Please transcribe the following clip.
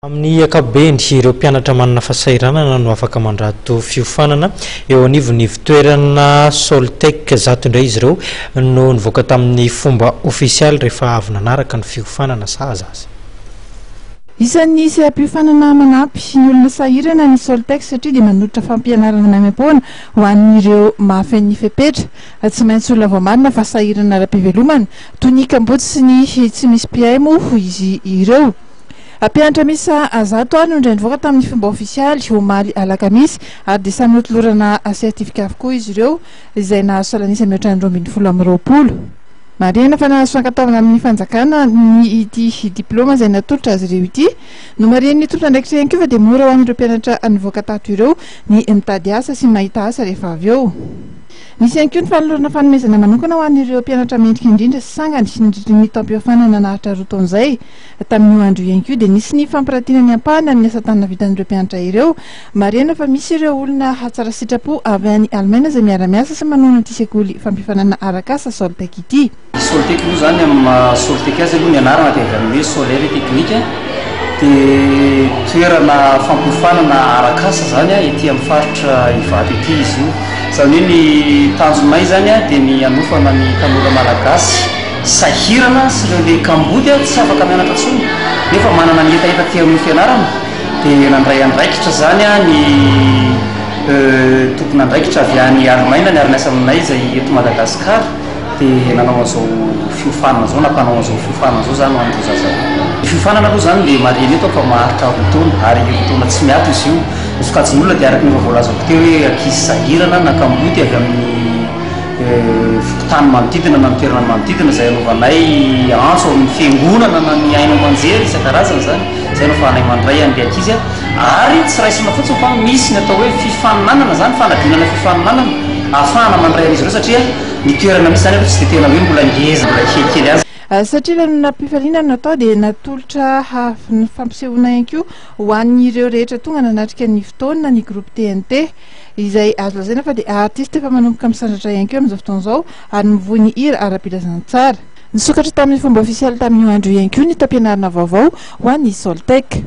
Amin'ny akabeny ireo mpianatra manana fahasahiranana no afaka mandrato fiofanana eo anivon'ny fitoerana Soltec zato indray izy ireo no nivoaka tamin'ny fomba ofisialy rehefa avy nanaraka ny fiofanana sahaza azy. Isan'ny seha-piofanana manampy ny olona sahirana ny Soltec satria dia manolotra fampianarana maimam-poana ho an'ireo mafy fepetra tsy maintsy olona vao marina fa sahirana ara-pivelomana toy ny kambotsy sy ny tsy misy mpiay moa izy ireo. Mpianatra misa zato ary no indray nivoaka tamin'ny fomba ofisialy omaly alakamisy ary dia samy notolorana sertifika avokoa izy ireo izay nahazo salanisa mihoatra ny 2020. Marihana fa nahazo fankatavana amin'ny fanjakana ny ity diplôma izay natolotra azy ireo ity no marihana ny tolotra ndraikitra ihany koa fa dia mora ho an'ireo mpianatra nivoaka tato ireo ny mitady asa sy mahita asa rehefa avy eo. Nisy ihany koa ny fanolorana fanomezana manokana ho an'ireo mpianatra mendrika indrindra sy sangany ny taom-piofanana nahatra roa taona izay tamin'io andro ihany koa dia nisy ny fampirantiana ny ampahana amin'ny asa tanana vitan'ireo mpianatra ireo. Marihana fa misy ireo olona hatsara sitrapo avy any Alemaina izay miara-miasa sy manao ity sekoly fampiofanana arak'asa Soltec ity. Soltec moa zany amin'ny Soltec azy aloha ny anarana dia avy amin'ny solaire technique dia toerana fampiofanana arak'asa zany ety amin'ny faritra Ivato ity izy io. Zany hoe ny tanjomay zany dia ny anofana ny tanora malagasy sahirana sy ireo le kambody tsy afaka mianatra intsony nefa manana ny etaeta ty amin'ny fianarana dia nandray andraikitra zany ny tompona andraikitra avy any Alemaina ny ary-miasa aminay izay eto Madagasikara dia nanao an'izao fiofanana zao nampanao an'izao fiofanana zao zany ho an'ireo zaza. Fiofanana aloha zany dia marihana eto fa maharitra roa taona ary roa taona tsy miato izy io. Ny sokajin'olona dia araka ny voalazako teo hoe ankizy sahirana na kambody avy amin'ny tany manodidina na toerana manodidina izay anaovanay antso amin'ny fiangonana na ny haino aman-jery isan-karazany zany izay no fahanay mandray an'ilay ankizy ary tsy raisina fotsiny fa misy ny atao hoe fifaninanana zany fanadinana fifaninanana ahafahana mandray an'izy ireo satria ny toerana misy zany aloha tsy dia tena hoe mbola ngeza mbola kelikely azy. Satria lanona-pifalinana natao dia natolotra fampisehoana ihany koa ho an'ireo rehetra tonga nanatrika ny fotoana ny groupe TNT izay azo lazaina fa dia artiste efa manomboka misandratra ihany koa amin'izao fotoana izao ary mivohy ny hira ara-pilazana tsara. Nisokatra tamin'ny fomba ofisialy tamin'io andro ihany koa ny taom-pianarana vaovao ho an'ny Soltec.